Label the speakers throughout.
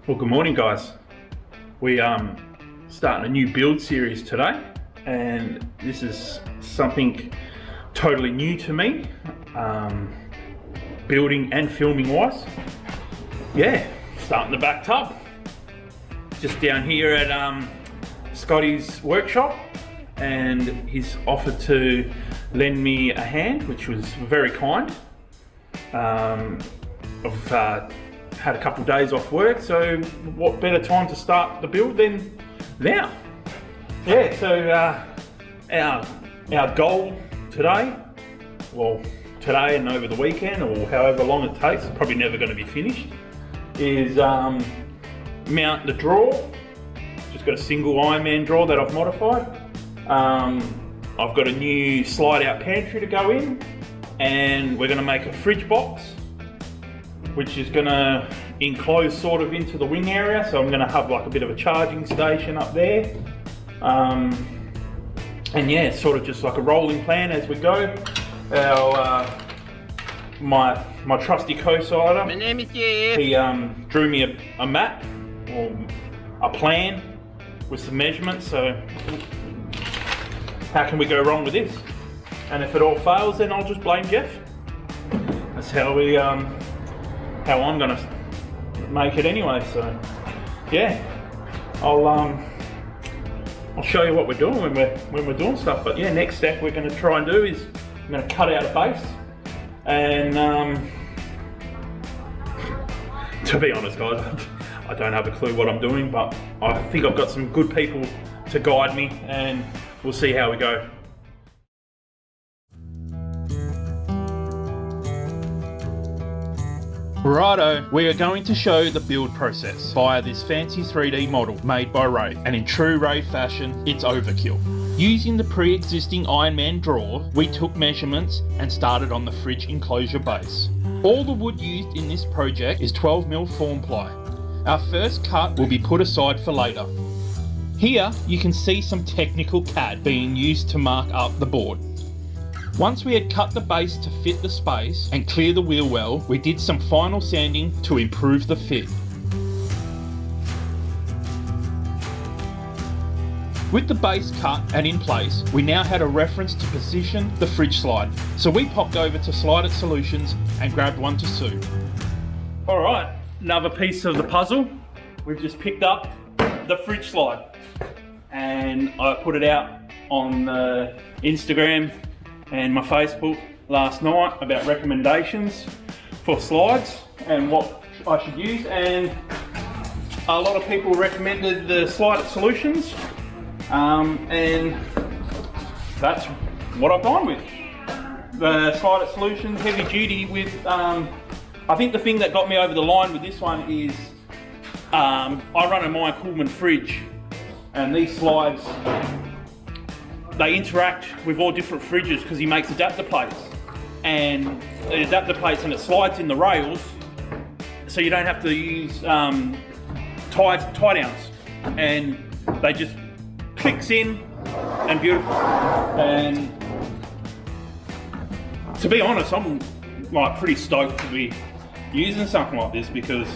Speaker 1: Well, good morning, guys. We starting a new build series today, and this is something totally new to me, building and filming wise. Yeah, starting the back tub. Just down here at Scotty's workshop, and he's offered to lend me a hand, which was very kind. I've had a couple of days off work, so what better time to start the build than now? Yeah, so our goal today, well, today and over the weekend, or however long it takes, it's probably never going to be finished, is mount the drawer. Just got a single Ironman drawer that I've modified. I've got a new slide out pantry to go in, and we're going to make a fridge box, which is going to enclose sort of into the wing area. So I'm going to have like a bit of a charging station up there. And yeah, sort of just like a rolling plan as we go. Our my trusty co-sider,
Speaker 2: my name is Geoff.
Speaker 1: He drew me a map or a plan with some measurements. So how can we go wrong with this? And if it all fails, then I'll just blame Geoff. That's how we how I'm gonna make it anyway. So yeah, I'll show you what we're doing when we're doing stuff. But yeah, next step we're going to try and do is I'm going to cut out a base, and to be honest, guys, I don't have a clue what I'm doing, but I think I've got some good people to guide me, and we'll see how we go. Righto, we are going to show the build process via this fancy 3D model made by Ray, and in true Ray fashion, it's overkill. Using the pre-existing Ironman drawer, we took measurements and started on the fridge enclosure base. All the wood used in this project is 12mm form ply. Our first cut will be put aside for later. Here you can see some technical CAD being used to mark up the board. Once we had cut the base to fit the space and clear the wheel well, we did some final sanding to improve the fit. With the base cut and in place, we now had a reference to position the fridge slide. So we popped over to Slide It Solutions and grabbed one to suit. Alright, another piece of the puzzle. We've just picked up the fridge slide, and I put it out on Instagram and my Facebook last night about recommendations for slides and what I should use, and a lot of people recommended the Slide It Solutions, and that's what I've gone with. The Slide It Solutions heavy duty with, I think the thing that got me over the line with this one is I run a Mike Coolman fridge, and these slides, they interact with all different fridges because he makes adapter plates, and the adapter plates, and it slides in the rails, so you don't have to use tie downs, and they just clicks in and beautiful. And to be honest, I'm like pretty stoked to be using something like this, because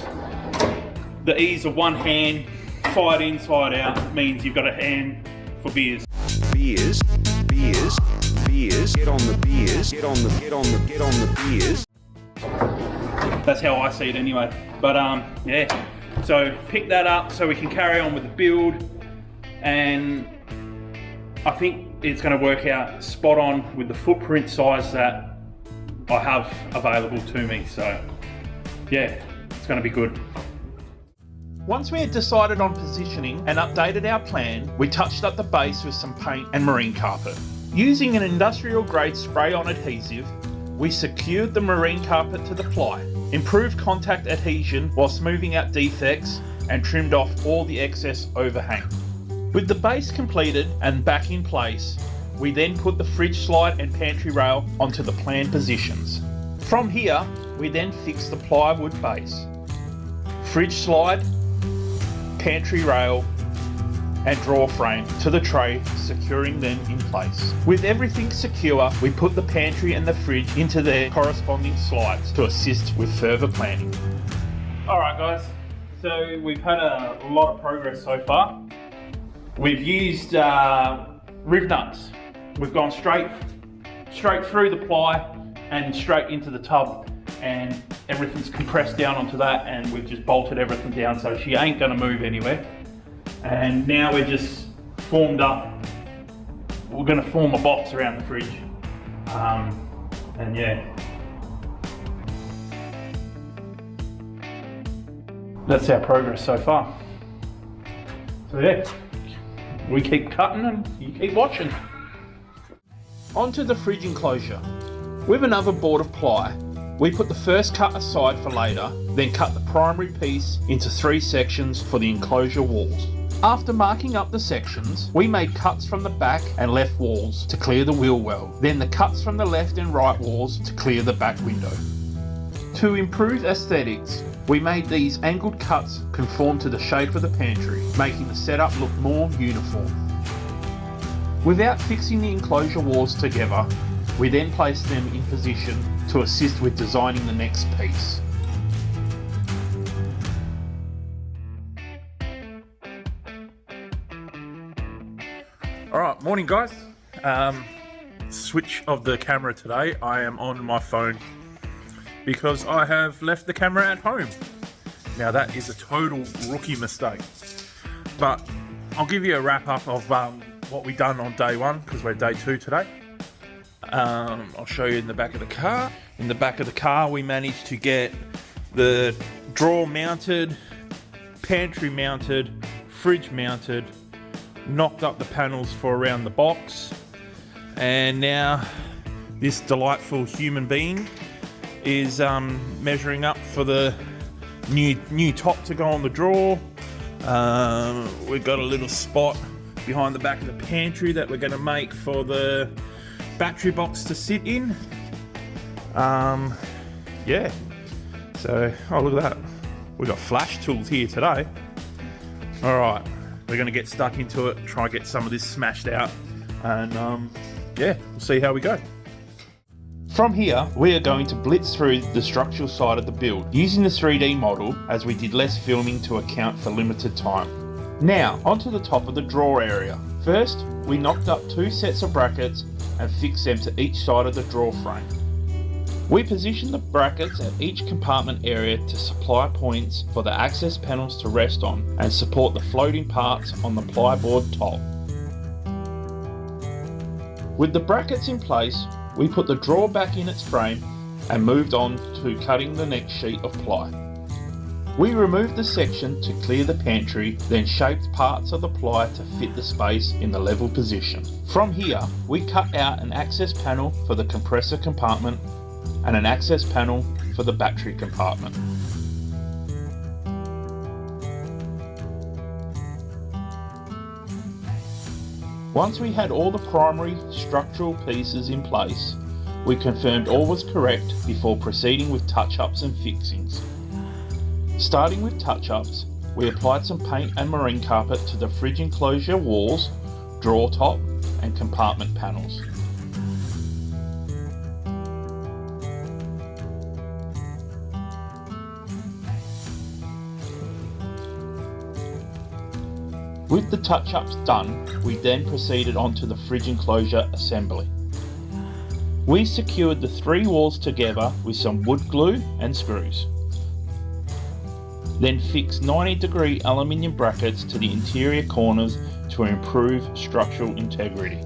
Speaker 1: the ease of one hand, side in, side out, means you've got a hand for beers.
Speaker 3: Beers, get on the beers, get on the beers.
Speaker 1: That's how I see it anyway. But yeah, so pick that up so we can carry on with the build, and I think it's going to work out spot on with the footprint size that I have available to me. So yeah, it's going to be good. Once we had decided on positioning and updated our plan, we touched up the base with some paint and marine carpet. Using an industrial grade spray-on adhesive, we secured the marine carpet to the ply, improved contact adhesion while smoothing out defects, and trimmed off all the excess overhang. With the base completed and back in place, we then put the fridge slide and pantry rail onto the planned positions. From here, we then fixed the plywood base, fridge slide, pantry rail and drawer frame to the tray, securing them in place. With everything secure, we put the pantry and the fridge into their corresponding slides to assist with further planning. Alright guys, So we've had a lot of progress so far. We've used riv nuts. We've gone straight through the ply and straight into the tub, and everything's compressed down onto that, and we've just bolted everything down so she ain't gonna move anywhere. And now we're just formed up. We're gonna form a box around the fridge. And yeah. That's our progress so far. So yeah, we keep cutting and you keep watching. Onto the fridge enclosure. With another board of ply, we put the first cut aside for later, then cut the primary piece into 3 sections for the enclosure walls. After marking up the sections, we made cuts from the back and left walls to clear the wheel well, then the cuts from the left and right walls to clear the back window. To improve aesthetics, we made these angled cuts conform to the shape of the pantry, making the setup look more uniform. Without fixing the enclosure walls together, we then placed them in position to assist with designing the next piece. Alright, morning guys. Switch of the camera today. I am on my phone because I have left the camera at home. Now that is a total rookie mistake, but I'll give you a wrap up of what we done on day 1 because we're day 2 today. I'll show you in the back of the car. In the back of the car we managed to get the drawer mounted, pantry mounted, fridge mounted, knocked up the panels for around the box, and now this delightful human being is measuring up for the new top to go on the drawer. We've got a little spot behind the back of the pantry that we're going to make for the battery box to sit in. Yeah, so oh look at that, we've got flash tools here today. All right, we're going to get stuck into it, try and get some of this smashed out, and yeah, we'll see how we go. From here, we are going to blitz through the structural side of the build, using the 3D model as we did less filming to account for limited time. Now, onto the top of the drawer area. First, we knocked up 2 sets of brackets and fixed them to each side of the drawer frame. We positioned the brackets at each compartment area to supply points for the access panels to rest on and support the floating parts on the plyboard top. With the brackets in place, we put the drawer back in its frame and moved on to cutting the next sheet of ply. We removed the section to clear the pantry, then shaped parts of the ply to fit the space in the level position. From here, we cut out an access panel for the compressor compartment and an access panel for the battery compartment. Once we had all the primary structural pieces in place, we confirmed all was correct before proceeding with touch-ups and fixings. Starting with touch-ups, we applied some paint and marine carpet to the fridge enclosure walls, drawer top and compartment panels. With the touch-ups done, we then proceeded onto the fridge enclosure assembly. We secured the 3 walls together with some wood glue and screws. Then fixed 90-degree aluminium brackets to the interior corners to improve structural integrity.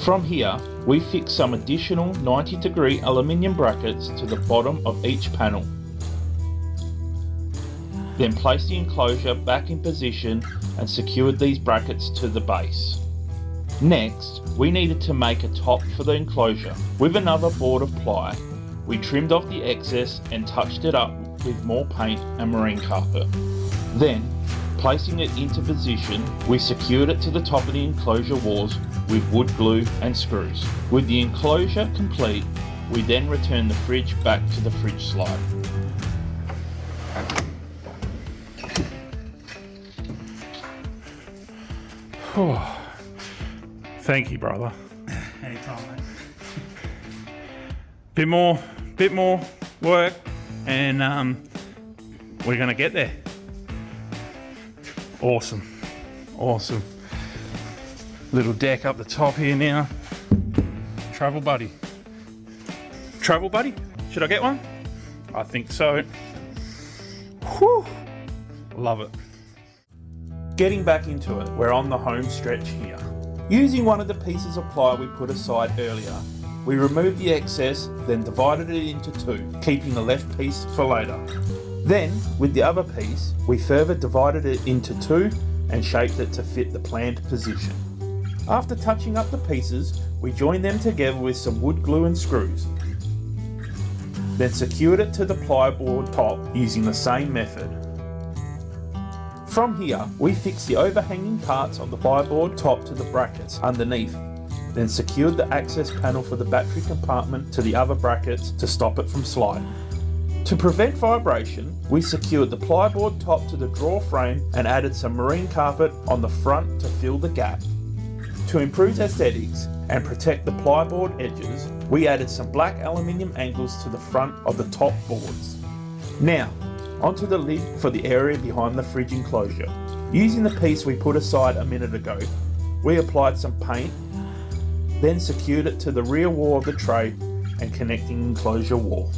Speaker 1: From here, we fixed some additional 90-degree aluminium brackets to the bottom of each panel. Then placed the enclosure back in position and secured these brackets to the base. Next, we needed to make a top for the enclosure. With another board of ply, we trimmed off the excess and touched it up with more paint and marine carpet. Then, placing it into position, we secured it to the top of the enclosure walls with wood glue and screws. With the enclosure complete, we then returned the fridge back to the fridge slide. Thank you, brother.
Speaker 2: Anytime, mate.
Speaker 1: Bit more work, and we're gonna get there. Awesome. Little deck up the top here now. Travel buddy. Should I get one? I think so. Whew. Love it. Getting back into it, we're on the home stretch here. Using one of the pieces of ply we put aside earlier, we removed the excess, then divided it into two, keeping the left piece for later. Then, with the other piece, we further divided it into two and shaped it to fit the planned position. After touching up the pieces, we joined them together with some wood glue and screws. Then secured it to the plyboard top using the same method. From here, we fixed the overhanging parts of the plyboard top to the brackets underneath, then secured the access panel for the battery compartment to the other brackets to stop it from sliding. To prevent vibration, we secured the plyboard top to the drawer frame and added some marine carpet on the front to fill the gap. To improve aesthetics and protect the plyboard edges, we added some black aluminium angles to the front of the top boards. Now, onto the lid for the area behind the fridge enclosure. Using the piece we put aside a minute ago, we applied some paint, then secured it to the rear wall of the tray and connecting enclosure wall.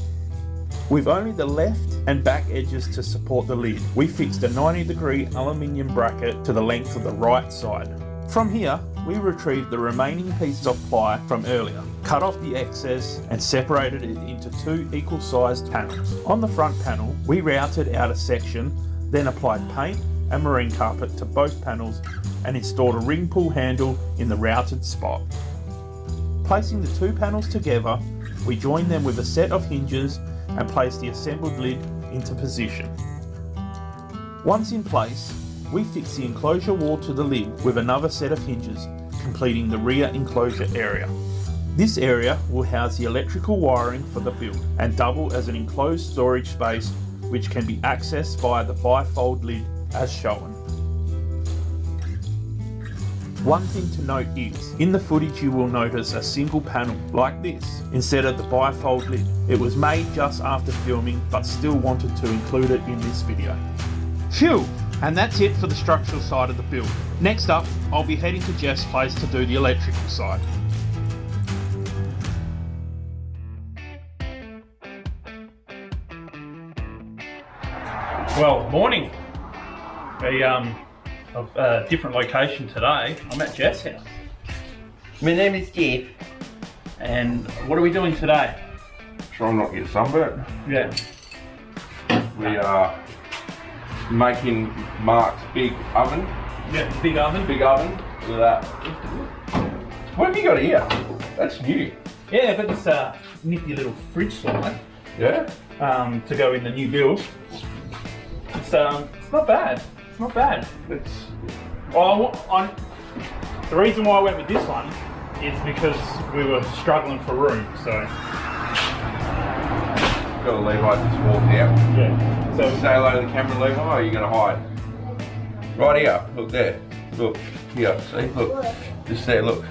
Speaker 1: With only the left and back edges to support the lid, we fixed a 90-degree aluminium bracket to the length of the right side. From here, we retrieved the remaining pieces of ply from earlier, cut off the excess and separated it into two equal-sized panels. On the front panel, we routed out a section, then applied paint and marine carpet to both panels and installed a ring pull handle in the routed spot. Placing the two panels together, we joined them with a set of hinges and placed the assembled lid into position. Once in place, we fixed the enclosure wall to the lid with another set of hinges, completing the rear enclosure area. This area will house the electrical wiring for the build and double as an enclosed storage space which can be accessed via the bifold lid as shown. One thing to note is, in the footage you will notice a single panel like this instead of the bifold lid. It was made just after filming but still wanted to include it in this video. Phew! And that's it for the structural side of the build. Next up, I'll be heading to Geoff's place to do the electrical side. Well, morning. Of a different location today. I'm at Geoff's house. My name is Geoff. And what are we doing today?
Speaker 2: Try not to get sunburnt.
Speaker 1: Yeah.
Speaker 2: We are making Marc's big oven.
Speaker 1: Yeah, big oven.
Speaker 2: Big oven. Look at that. What have you got here? That's new.
Speaker 1: Yeah, but it's a nifty little fridge slide.
Speaker 2: Yeah?
Speaker 1: To go in the new build. It's not bad. It's not bad. The reason why I went with this one is because we were struggling for room, so.
Speaker 2: Got a Levi just walked out.
Speaker 1: Yeah. So
Speaker 2: Say hello to the camera, Levi, or are you going to hide? Right here. Look there. Look. Here. See? Look. Just there. Look.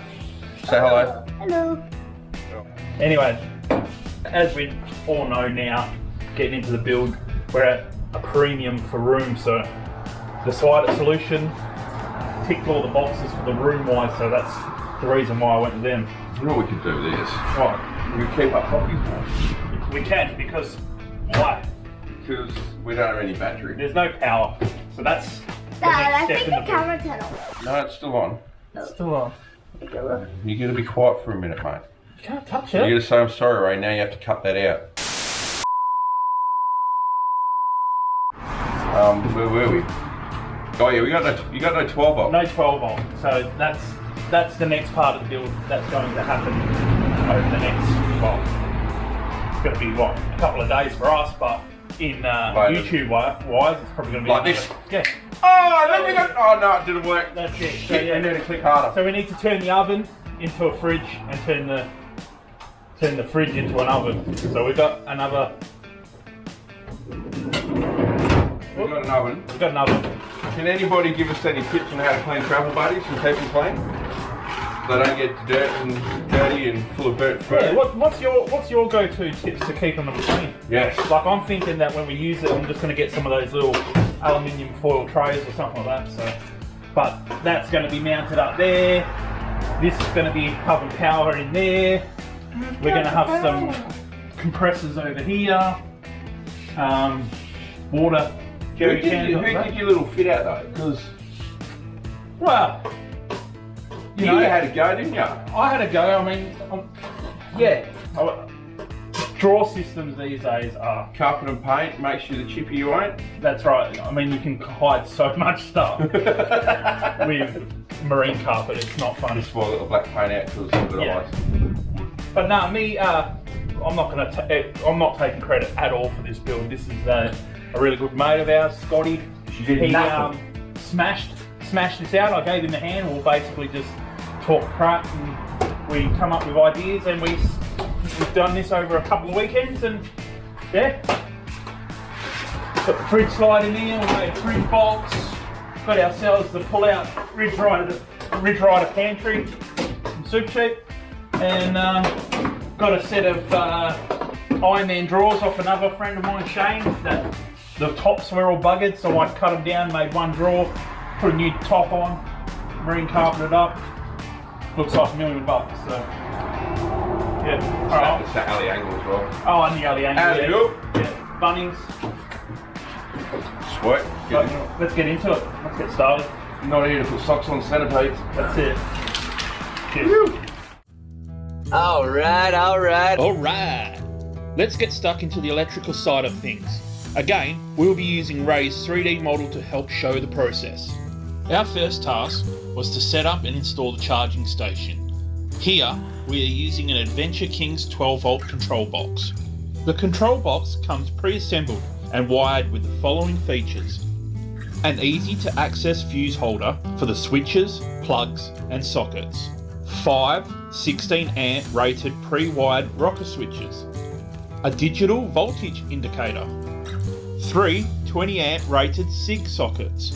Speaker 2: Say hello.
Speaker 4: Hello.
Speaker 1: anyway, as we all know now, getting into the build, we're at a premium for room, so the slider solution ticked all the boxes for the room wise, so that's the reason why I went with them.
Speaker 2: You know what we could do with this?
Speaker 1: Right.
Speaker 2: We could keep our copies more.
Speaker 1: We can, because why?
Speaker 2: Because we don't have any battery.
Speaker 1: There's no power, so that's the
Speaker 4: Dad, I
Speaker 1: next
Speaker 4: think
Speaker 1: step
Speaker 4: the
Speaker 1: in the build.
Speaker 4: camera turned off.
Speaker 2: No, it's still on.
Speaker 1: It's still on.
Speaker 2: You're going to be quiet for a minute, mate.
Speaker 1: You can't touch
Speaker 2: You're
Speaker 1: it.
Speaker 2: going to say I'm sorry right now, you have to cut that out. Where were we? Oh yeah, you got no 12 volt.
Speaker 1: No 12 volt, so that's the next part of the build that's going to happen over the next, well, it's going to be what, a couple of days for us, but in YouTube wise, it's probably going to be
Speaker 2: like this.
Speaker 1: Yeah.
Speaker 2: Oh, then we got. Oh no, it didn't work.
Speaker 1: That's it. So,
Speaker 2: Shit,
Speaker 1: yeah.
Speaker 2: I need to click harder.
Speaker 1: So we need to turn the oven into a fridge and turn the fridge into an oven. So we've got another.
Speaker 2: We've got an oven.
Speaker 1: We've got an oven.
Speaker 2: Can anybody give us any tips on how to clean travel buddies and keep them clean? they don't get dirty and full of burnt fruit.
Speaker 1: Yeah, what's your go-to tips to keep them clean?
Speaker 2: Yes.
Speaker 1: Like I'm thinking that when we use it, I'm just going to get some of those little aluminium foil trays or something like that. So, but that's going to be mounted up there. This is going to be having power in there. We're going to have some compressors over here. Water.
Speaker 2: Who did your little fit out though? Because
Speaker 1: well,
Speaker 2: you had a go, didn't you?
Speaker 1: I had a go. I mean, draw systems these days are
Speaker 2: carpet and paint makes you the chipper you ain't.
Speaker 1: That's right. I mean, you can hide so much stuff with marine carpet. It's not fun.
Speaker 2: Just swirl a little black paint out because it's a bit ice.
Speaker 1: But no, me, I'm not taking credit at all for this build. This is a really good mate of ours, Scotty. He smashed this out. I gave him a hand. We'll basically just talk crap and we come up with ideas, and we've done this over a couple of weekends, and yeah. Put the fridge slide in there, we made a fridge box, got ourselves the pull-out Ridge Rider pantry, some soup sheet, and got a set of Iron Man drawers off another friend of mine, Shane, that the tops were all buggered, so I cut them down, made one drawer, put a new top on, marine carpeted up. Looks like $1 million, so yeah. Alright.
Speaker 2: It's the alley angle as well.
Speaker 1: Oh, and the alley angle.
Speaker 2: Yeah.
Speaker 1: Bunnings.
Speaker 2: Sweet.
Speaker 1: Let's get into it. Let's get started.
Speaker 2: Not here to put socks on centipedes.
Speaker 1: That's it. Cheers.
Speaker 4: Alright. Let's get stuck into the electrical side of things. Again, we'll be using Ray's 3D model to help show the process. Our first task was to set up and install the charging station. Here, we are using an Adventure King's 12-volt control box. The control box comes pre-assembled and wired with the following features: an easy to access fuse holder for the switches, plugs and sockets, 5 16 amp rated pre-wired rocker switches, a digital voltage indicator, 3 20 amp rated SIG sockets,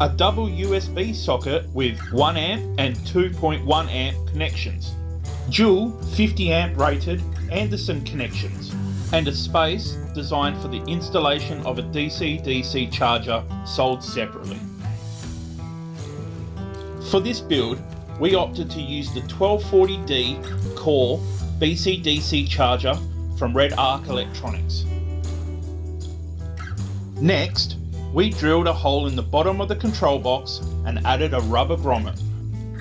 Speaker 4: a double USB socket with 1 amp and 2.1 amp connections, dual 50 amp rated Anderson connections, and a space designed for the installation of a DC-DC charger sold separately. For this build, we opted to use the 1240D core BC-DC charger from Red Arc Electronics. Next, we drilled a hole in the bottom of the control box and added a rubber grommet,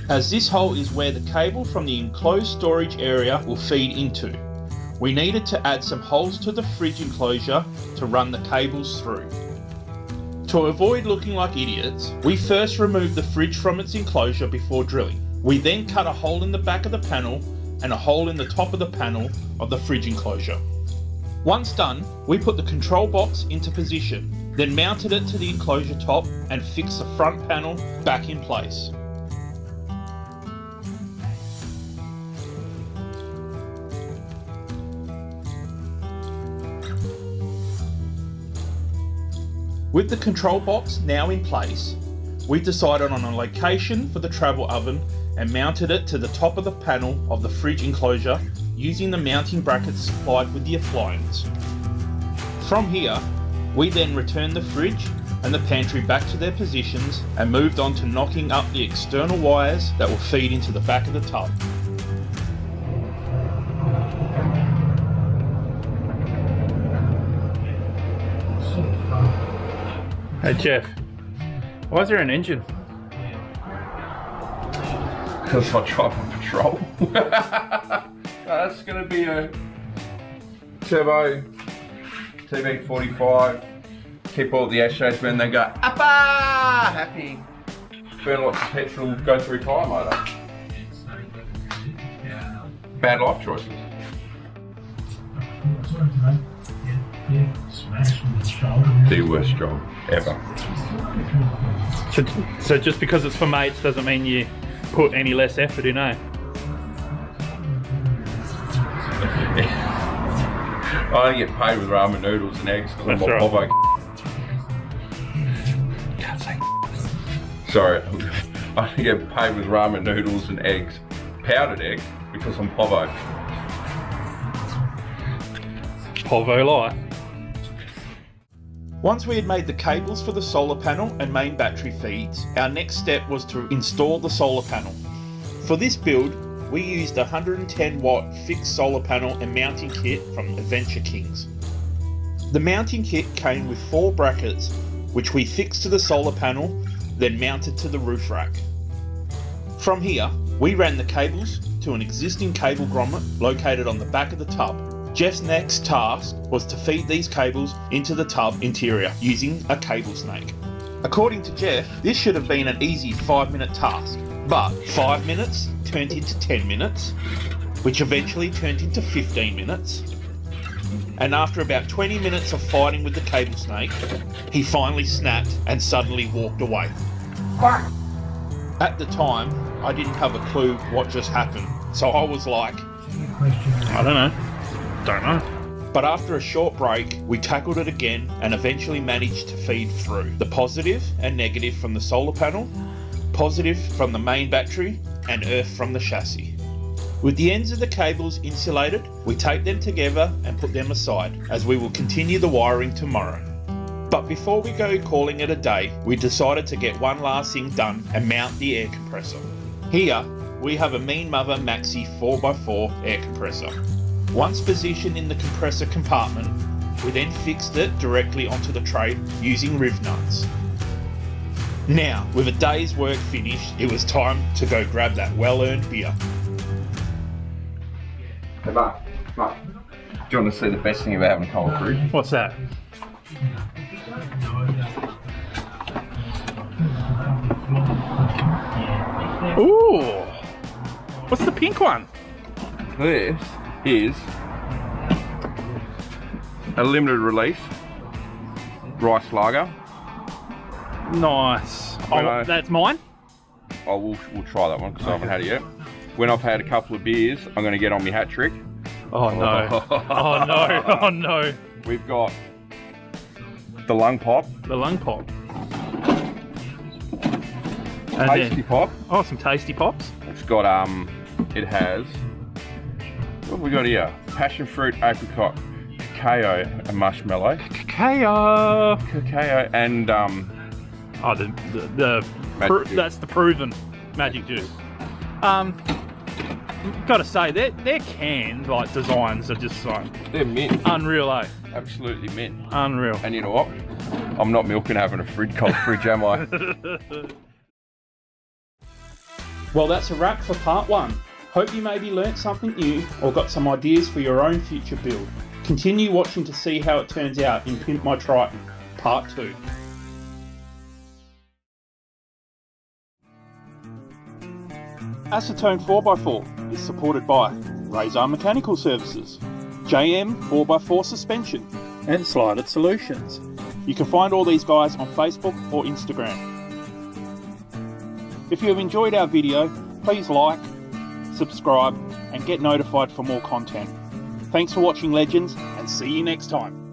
Speaker 4: as this hole is where the cable from the enclosed storage area will feed into. We needed to add some holes to the fridge enclosure to run the cables through. To avoid looking like idiots, we first removed the fridge from its enclosure before drilling. We then cut a hole in the back of the panel and a hole in the top of the panel of the fridge enclosure. Once done, we put the control box into position, then mounted it to the enclosure top and fixed the front panel back in place. With the control box now in place, we decided on a location for the travel oven and mounted it to the top of the panel of the fridge enclosure using the mounting brackets supplied with the appliance. From here, we then returned the fridge and the pantry back to their positions and moved on to knocking up the external wires that will feed into the back of the tub.
Speaker 1: Hey Geoff, why is there an engine?
Speaker 2: Because I drive on patrol. That's going to be a turbo TB45. Keep all the ashtrays when they go uppa happy. Burn lots of petrol, go through tyre motor. Bad life choices. The worst job ever.
Speaker 1: So just because it's for mates doesn't mean you put any less effort in, eh?
Speaker 2: I don't get paid with ramen noodles and eggs because I'm a
Speaker 1: That's
Speaker 2: bobo. Can't say. Sorry, I get paid with ramen noodles and eggs, powdered eggs, because I'm Povo.
Speaker 1: Povo life.
Speaker 4: Once we had made the cables for the solar panel and main battery feeds, our next step was to install the solar panel. For this build, we used a 110 watt fixed solar panel and mounting kit from Adventure Kings. The mounting kit came with 4 brackets, which we fixed to the solar panel, then mounted to the roof rack. From here, we ran the cables to an existing cable grommet located on the back of the tub. Geoff's next task was to feed these cables into the tub interior using a cable snake. According to Geoff, this should have been an easy 5-minute task, but 5 minutes turned into 10 minutes, which eventually turned into 15 minutes. And after about 20 minutes of fighting with the cable snake, he finally snapped and suddenly walked away. At the time, I didn't have a clue what just happened, so I was like,
Speaker 1: I don't know.
Speaker 4: But after a short break, we tackled it again and eventually managed to feed through the positive and negative from the solar panel, positive from the main battery, and earth from the chassis. With the ends of the cables insulated, we taped them together and put them aside, as we will continue the wiring tomorrow. But before we go calling it a day, we decided to get one last thing done and mount the air compressor. Here, we have a Mean Mother Maxi 4x4 air compressor. Once positioned in the compressor compartment, we then fixed it directly onto the tray using riv nuts. Now, with a day's work finished, it was time to go grab that well-earned beer.
Speaker 2: Hey Mark, do you want to see the best thing about having a cold brew?
Speaker 1: What's that? Ooh! What's the pink one?
Speaker 2: This is a limited release rice lager.
Speaker 1: Nice. Oh, that's mine?
Speaker 2: Oh, we'll try that one because I haven't had it yet. When I've had a couple of beers, I'm going to get on my hat trick.
Speaker 1: Oh no. Oh no. Oh no.
Speaker 2: We've got the lung pop.
Speaker 1: The lung pop. And
Speaker 2: Tasty
Speaker 1: then,
Speaker 2: pop.
Speaker 1: oh, some tasty pops.
Speaker 2: It's got, it has, what have we got here? Passion fruit, apricot, cacao and marshmallow.
Speaker 1: Cacao.
Speaker 2: Cacao and,
Speaker 1: Oh, that's the proven magic juice. Gotta say, their canned like designs are just like
Speaker 2: they're mint.
Speaker 1: Unreal, eh?
Speaker 2: Absolutely mint.
Speaker 1: Unreal.
Speaker 2: And you know what? I'm not milking having a cold fridge, am I?
Speaker 4: Well, that's a wrap for part 1. Hope you maybe learnt something new or got some ideas for your own future build. Continue watching to see how it turns out in Pimp My Triton, part 2. Acetone 4x4 is supported by Razor Mechanical Services, JM 4x4 Suspension, and Slided Solutions. You can find all these guys on Facebook or Instagram. If you have enjoyed our video, please like, subscribe, and get notified for more content. Thanks for watching, legends, and see you next time.